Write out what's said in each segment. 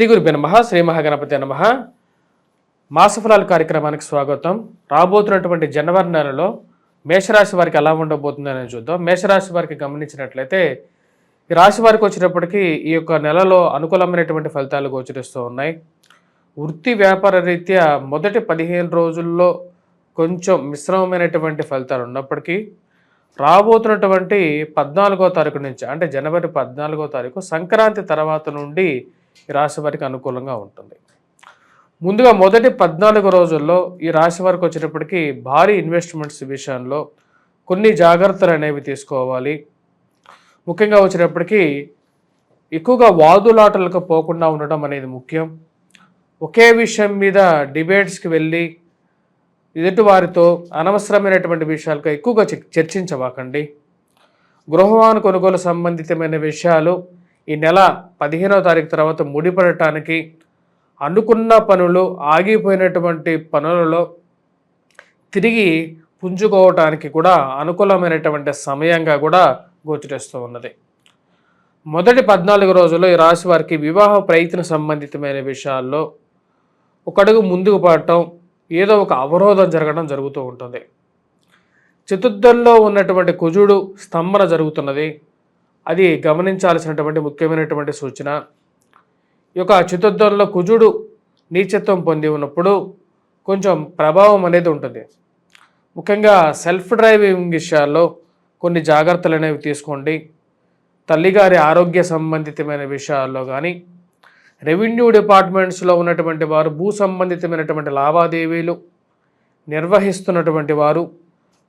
శ్రీ గురుభ్యో నమః. శ్రీ మహాగణపతి నమః. మాసఫలాల కార్యక్రమానికి స్వాగతం. రాబోతున్నటువంటి జనవరి నెలలో మేషరాశి వారికి ఎలా ఉండబోతుందని చూద్దాం. మేషరాశి వారికి గమనించినట్లయితే ఈ రాశి వారికి వచ్చేటప్పటికి ఈ యొక్క నెలలో అనుకూలమైనటువంటి ఫలితాలు గోచరిస్తూ ఉన్నాయి. వృత్తి వ్యాపార రీత్యా మొదటి 15 రోజుల్లో కొంచెం మిశ్రమమైనటువంటి ఫలితాలు ఉన్నప్పటికీ రాబోతున్నటువంటి 14వ తారీఖు నుంచి అంటే జనవరి 14వ తారీఖు సంక్రాంతి తర్వాత నుండి ఈ రాశి వారికి అనుకూలంగా ఉంటుంది. ముందుగా మొదటి 14 రోజుల్లో ఈ రాశి వారికి వచ్చేటప్పటికి భారీ ఇన్వెస్ట్మెంట్స్ విషయంలో కొన్ని జాగ్రత్తలు అనేవి తీసుకోవాలి. ముఖ్యంగా వచ్చేటప్పటికి ఎక్కువగా వాదులాటలకు పోకుండా ఉండడం అనేది ముఖ్యం. ఒకే విషయం మీద డిబేట్స్కి వెళ్ళి ఎదుటి వారితో అనవసరమైనటువంటి విషయాలకు ఎక్కువగా చర్చించవాకండి. గృహవాహన కొనుగోలు సంబంధితమైన విషయాలు ఈ నెల 15వ తారీఖు తర్వాత ముడిపడటానికి, అనుకున్న పనులు ఆగిపోయినటువంటి పనులలో తిరిగి పుంజుకోవటానికి కూడా అనుకూలమైనటువంటి సమయంగా కూడా గోచరిస్తూ ఉన్నది. మొదటి 14 రోజుల్లో ఈ రాశి వారికి వివాహ ప్రయత్న సంబంధితమైన విషయాల్లో ఒక అడుగు ముందుకు పడటం, ఏదో ఒక అవరోధం జరగడం జరుగుతూ ఉంటుంది. చతుర్థంలో ఉన్నటువంటి కుజుడు స్తంభన జరుగుతున్నది. అది గమనించాల్సినటువంటి ముఖ్యమైనటువంటి సూచన. ఈ యొక్క చతుర్థంలో కుజుడు నీచత్వం పొంది ఉన్నప్పుడు కొంచెం ప్రభావం అనేది ఉంటుంది. ముఖ్యంగా సెల్ఫ్ డ్రైవింగ్ విషయాల్లో కొన్ని జాగ్రత్తలు అనేవి తీసుకోండి. తల్లిగారి ఆరోగ్య సంబంధితమైన విషయాల్లో కానీ, రెవెన్యూ డిపార్ట్మెంట్స్లో ఉన్నటువంటి వారు, భూ సంబంధితమైనటువంటి లావాదేవీలు నిర్వహిస్తున్నటువంటి వారు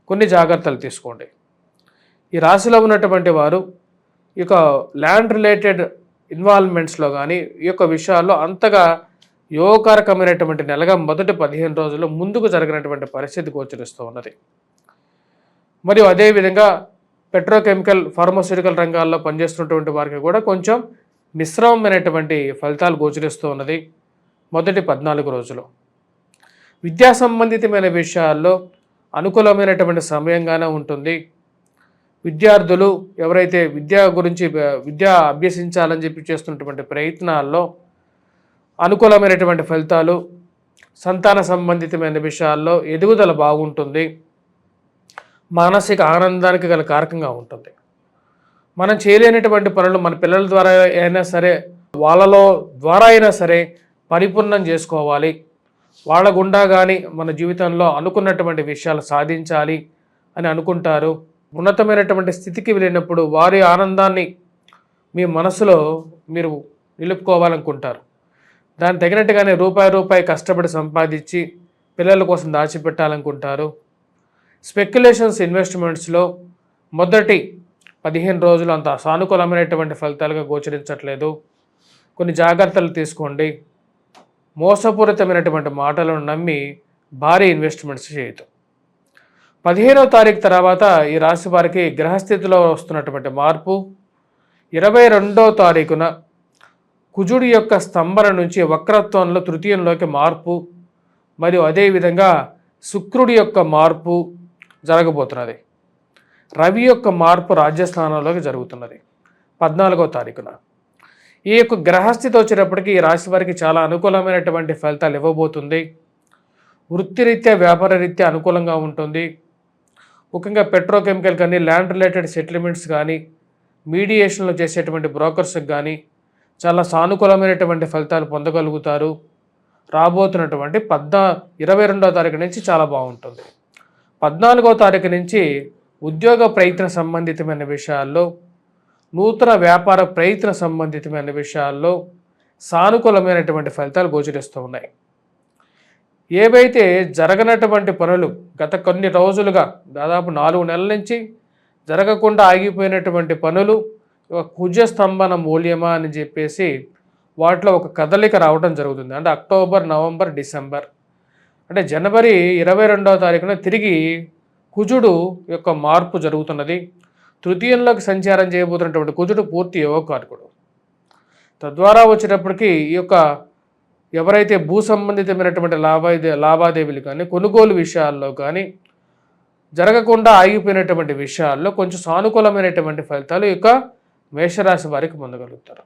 కొన్ని జాగ్రత్తలు తీసుకోండి. ఈ రాశిలో ఉన్నటువంటి వారు ఈ యొక్క ల్యాండ్ రిలేటెడ్ ఇన్వాల్వ్మెంట్స్లో కానీ ఈ యొక్క విషయాల్లో అంతగా యోగకారకమైనటువంటి నెలగా మొదటి 15 రోజుల్లో ముందుకు జరిగినటువంటి పరిస్థితి గోచరిస్తూ ఉన్నది. మరియు అదేవిధంగా పెట్రోకెమికల్ ఫార్మాస్యూటికల్ రంగాల్లో పనిచేస్తున్నటువంటి వారికి కూడా కొంచెం మిశ్రమమైనటువంటి ఫలితాలు గోచరిస్తూ ఉన్నది మొదటి 14 రోజులు. విద్యా సంబంధితమైన విషయాల్లో అనుకూలమైనటువంటి సమయంగానే ఉంటుంది. విద్యార్థులు ఎవరైతే విద్య అభ్యసించాలని చెప్పి చేస్తున్నటువంటి ప్రయత్నాల్లో అనుకూలమైనటువంటి ఫలితాలు, సంతాన సంబంధితమైన విషయాల్లో ఎదుగుదల బాగుంటుంది. మానసిక ఆనందానికి గల కారకంగా ఉంటుంది. మనం చేయలేనటువంటి పనులు మన పిల్లల ద్వారా అయినా సరే, వాళ్ళలో ద్వారా అయినా సరే పరిపూర్ణం చేసుకోవాలి. వాళ్ళ గుండా కానీ మన జీవితంలో అనుకున్నటువంటి విషయాలు సాధించాలి అని అనుకుంటారు. ఉన్నతమైనటువంటి స్థితికి వెళ్ళినప్పుడు వారి ఆనందాన్ని మీ మనసులో మీరు నిలుపుకోవాలనుకుంటారు. దానికి తగినట్టుగానే రూపాయి కష్టపడి సంపాదించి పిల్లల కోసం దాచిపెట్టాలనుకుంటారు. స్పెక్యులేషన్స్ ఇన్వెస్ట్మెంట్స్లో మొదటి 15 రోజులు అంత సానుకూలమైనటువంటి ఫలితాలుగా గోచరించట్లేదు. కొన్ని జాగ్రత్తలు తీసుకోండి. మోసపూరితమైనటువంటి మాటలను నమ్మి భారీ ఇన్వెస్ట్మెంట్స్ చేయదు. 15వ తారీఖు తర్వాత ఈ రాశి వారికి గ్రహస్థితిలో వస్తున్నటువంటి మార్పు, 22వ తారీఖున కుజుడి యొక్క స్తంభన నుంచి వక్రత్వంలో తృతీయంలోకి మార్పు, మరియు అదేవిధంగా శుక్రుడి యొక్క మార్పు జరగబోతున్నది. రవి యొక్క మార్పు రాజ్యస్థానంలోకి జరుగుతున్నది 14వ తారీఖున. ఈ యొక్క గ్రహస్థితి వచ్చేటప్పటికి ఈ రాశి వారికి చాలా అనుకూలమైనటువంటి ఫలితాలు ఇవ్వబోతుంది. వృత్తిరీత్యా వ్యాపార రీత్యా అనుకూలంగా ఉంటుంది. ముఖ్యంగా పెట్రోకెమికల్ కానీ, ల్యాండ్ రిలేటెడ్ సెటిల్మెంట్స్ కానీ, మీడియేషన్లో చేసేటువంటి బ్రోకర్స్కి కానీ చాలా సానుకూలమైనటువంటి ఫలితాలు పొందగలుగుతారు. రాబోతున్నటువంటి 22వ తారీఖు నుంచి చాలా బాగుంటుంది. 14వ తారీఖు నుంచి ఉద్యోగ ప్రయత్న సంబంధితమైన విషయాల్లో, నూతన వ్యాపార ప్రయత్న సంబంధితమైన విషయాల్లో సానుకూలమైనటువంటి ఫలితాలు గోచరిస్తూ ఉన్నాయి. ఏవైతే జరగనటువంటి పనులు గత కొన్ని రోజులుగా దాదాపు 4 నెలల నుంచి జరగకుండా ఆగిపోయినటువంటి పనులు కుజస్తంభన మూల్యమా అని చెప్పేసి వాటిలో ఒక కదలిక రావడం జరుగుతుంది. అంటే అక్టోబర్, నవంబర్, డిసెంబర్, అంటే జనవరి 22వ తారీఖున తిరిగి కుజుడు యొక్క మార్పు జరుగుతున్నది. తృతీయంలోకి సంచారం చేయబోతున్నటువంటి కుజుడు పూర్తి యోగకారకుడు. తద్వారా వచ్చేటప్పటికి ఈ యొక్క ఎవరైతే భూ సంబంధితమైనటువంటి లావాదేవీలు కానీ, కొనుగోలు విషయాల్లో కానీ జరగకుండా ఆగిపోయినటువంటి విషయాల్లో కొంచెం సానుకూలమైనటువంటి ఫలితాలు ఈ యొక్క మేషరాశి వారికి పొందగలుగుతారు.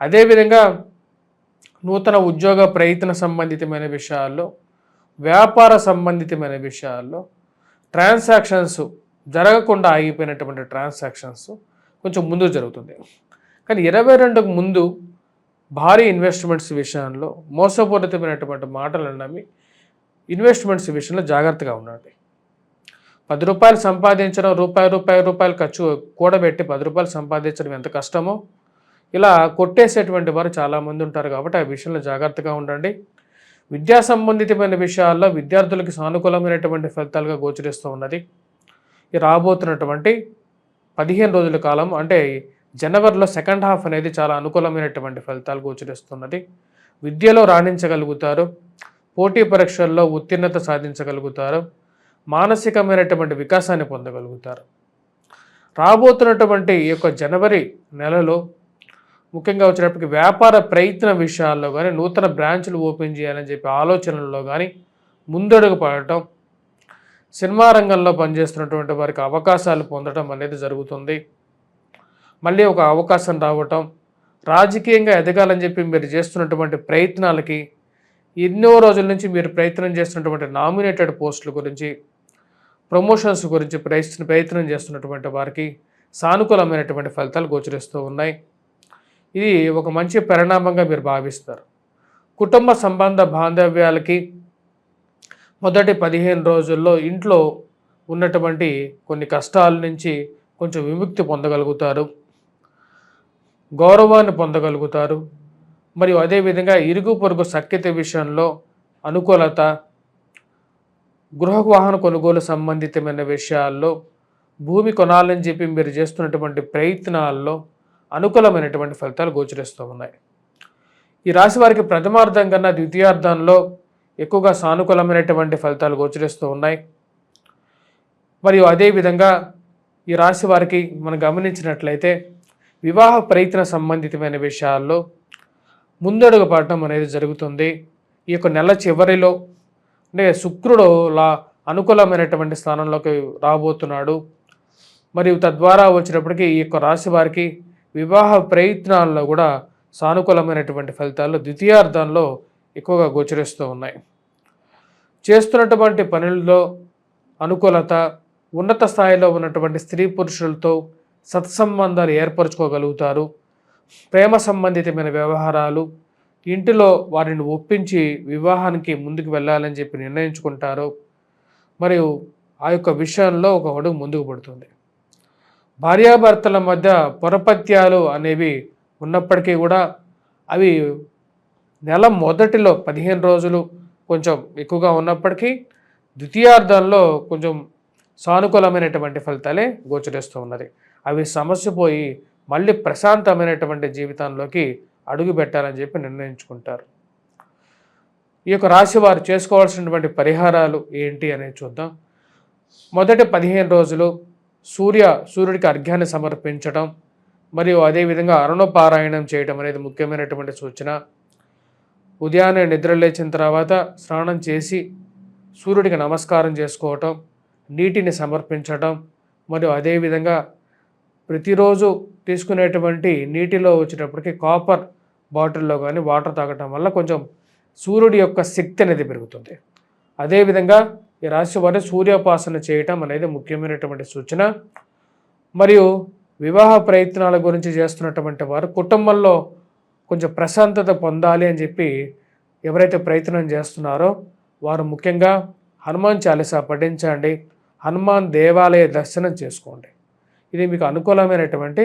అదేవిధంగా నూతన ఉద్యోగ ప్రయత్న సంబంధితమైన విషయాల్లో, వ్యాపార సంబంధితమైన విషయాల్లో ట్రాన్సాక్షన్స్ జరగకుండా ఆగిపోయినటువంటి ట్రాన్సాక్షన్స్ కొంచెం ముందు జరుగుతుంది. కానీ 22కు ముందు భారీ ఇన్వెస్ట్మెంట్స్ విషయంలో మోసపూరితమైనటువంటి మాటలను నమ్మి ఇన్వెస్ట్మెంట్స్ విషయంలో జాగ్రత్తగా ఉండండి. ₹10 సంపాదించడం, రూపాయలు ఖర్చు కూడబెట్టి ₹10 సంపాదించడం ఎంత కష్టమో ఇలా కొట్టేసేటువంటి వారు చాలామంది ఉంటారు. కాబట్టి ఆ విషయంలో జాగ్రత్తగా ఉండండి. విద్యా సంబంధితమైన విషయాల్లో విద్యార్థులకు సానుకూలమైనటువంటి ఫలితాలుగా గోచరిస్తూ ఉన్నది. ఈ రాబోతున్నటువంటి 15 రోజుల కాలం అంటే జనవరిలో సెకండ్ హాఫ్ అనేది చాలా అనుకూలమైనటువంటి ఫలితాలు గోచరిస్తున్నది. విద్యలో రాణించగలుగుతారు, పోటీ పరీక్షల్లో ఉత్తీర్ణత సాధించగలుగుతారు, మానసికమైనటువంటి వికాసాన్ని పొందగలుగుతారు. రాబోతున్నటువంటి ఈ యొక్క జనవరి నెలలో ముఖ్యంగా వచ్చేటప్పటికి వ్యాపార ప్రయత్న విషయాల్లో కానీ, నూతన బ్రాంచ్లు ఓపెన్ చేయాలని చెప్పి ఆలోచనల్లో కానీ ముందడుగు పడటం, సినిమా రంగంలో పనిచేస్తున్నటువంటి వారికి అవకాశాలు పొందడం అనేది జరుగుతుంది. మళ్ళీ ఒక అవకాశం రావటం, రాజకీయంగా ఎదగాలని చెప్పి మీరు చేస్తున్నటువంటి ప్రయత్నాలకి ఎన్నో రోజుల నుంచి మీరు ప్రయత్నం చేస్తున్నటువంటి నామినేటెడ్ పోస్టుల గురించి, ప్రమోషన్స్ గురించి ప్రయత్నం చేస్తున్నటువంటి వారికి సానుకూలమైనటువంటి ఫలితాలు గోచరిస్తూ ఉన్నాయి. ఇది ఒక మంచి పరిణామంగా మీరు భావిస్తారు. కుటుంబ సంబంధ బాంధవ్యాలకి మొదటి 15 రోజుల్లో ఇంట్లో ఉన్నటువంటి కొన్ని కష్టాల నుంచి కొంచెం విముక్తి పొందగలుగుతారు, గౌరవాన్ని పొందగలుగుతారు. మరియు అదేవిధంగా ఇరుగు పొరుగు సఖ్యత విషయంలో అనుకూలత, గృహ వాహన కొనుగోలు సంబంధితమైన విషయాల్లో, భూమి కొనాలని చెప్పి మీరు చేస్తున్నటువంటి ప్రయత్నాల్లో అనుకూలమైనటువంటి ఫలితాలు గోచరిస్తూ ఉన్నాయి. ఈ రాశి వారికి ప్రథమార్థం కన్నా ద్వితీయార్థంలో ఎక్కువగా సానుకూలమైనటువంటి ఫలితాలు గోచరిస్తూ ఉన్నాయి. మరియు అదేవిధంగా ఈ రాశి వారికి మనం గమనించినట్లయితే వివాహ ప్రయత్న సంబంధితమైన విషయాల్లో ముందడుగు పడటం అనేది జరుగుతుంది. ఈ యొక్క నెల చివరిలో అంటే శుక్రుడు అనుకూలమైనటువంటి స్థానంలోకి రాబోతున్నాడు. మరియు తద్వారా వచ్చినప్పటికీ ఈ యొక్క రాశి వారికి వివాహ ప్రయత్నాల్లో కూడా సానుకూలమైనటువంటి ఫలితాలు ద్వితీయార్థంలో ఎక్కువగా గోచరిస్తూ ఉన్నాయి. చేస్తున్నటువంటి పనుల్లో అనుకూలత, ఉన్నత స్థాయిలో ఉన్నటువంటి స్త్రీ పురుషులతో సత్సంబంధాలు ఏర్పరచుకోగలుగుతారు. ప్రేమ సంబంధితమైన వ్యవహారాలు, ఇంటిలో వారిని ఒప్పించి వివాహానికి ముందుకు వెళ్ళాలని చెప్పి నిర్ణయించుకుంటారు. మరియు ఆ యొక్క విషయంలో ఒక అడుగు ముందుకు పడుతుంది. భార్యాభర్తల మధ్య పొరపత్యాలు అనేవి ఉన్నప్పటికీ కూడా అవి నెల మొదటిలో 15 రోజులు కొంచెం ఎక్కువగా ఉన్నప్పటికీ ద్వితీయార్థంలో కొంచెం సానుకూలమైనటువంటి ఫలితాలే గోచరిస్తూ ఉన్నది. అవి సమస్య పోయి మళ్ళీ ప్రశాంతమైనటువంటి జీవితంలోకి అడుగు పెట్టాలని చెప్పి నిర్ణయించుకుంటారు. ఈ యొక్క రాశి వారు చేసుకోవాల్సినటువంటి పరిహారాలు ఏంటి అనేది చూద్దాం. మొదటి 15 రోజులు సూర్యుడికి అర్ఘ్యాన్ని సమర్పించడం మరియు అదేవిధంగా అరుణపారాయణం చేయడం అనేది ముఖ్యమైనటువంటి సూచన. ఉదయాన్నే నిద్ర లేచిన తర్వాత స్నానం చేసి సూర్యుడికి నమస్కారం చేసుకోవటం, నీటిని సమర్పించడం మరియు అదేవిధంగా ప్రతిరోజు తీసుకునేటువంటి నీటిలో వచ్చేటప్పటికి కాపర్ బాటిల్లో కానీ వాటర్ తాగటం వల్ల కొంచెం సూర్యుడి యొక్క శక్తి అనేది పెరుగుతుంది. అదేవిధంగా ఈ రాశి వారు సూర్యోపాసన చేయటం అనేది ముఖ్యమైనటువంటి సూచన. మరియు వివాహ ప్రయత్నాల గురించి చేస్తున్నటువంటి వారు కుటుంబంలో కొంచెం ప్రశాంతత పొందాలి అని చెప్పి ఎవరైతే ప్రయత్నం చేస్తున్నారో వారు ముఖ్యంగా హనుమాన్ చాలీసా పఠించండి, హనుమాన్ దేవాలయ దర్శనం చేసుకోండి. ఇది మీకు అనుకూలమైనటువంటి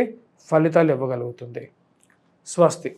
ఫలితాలు ఇవ్వగలుగుతుంది. స్వస్తి.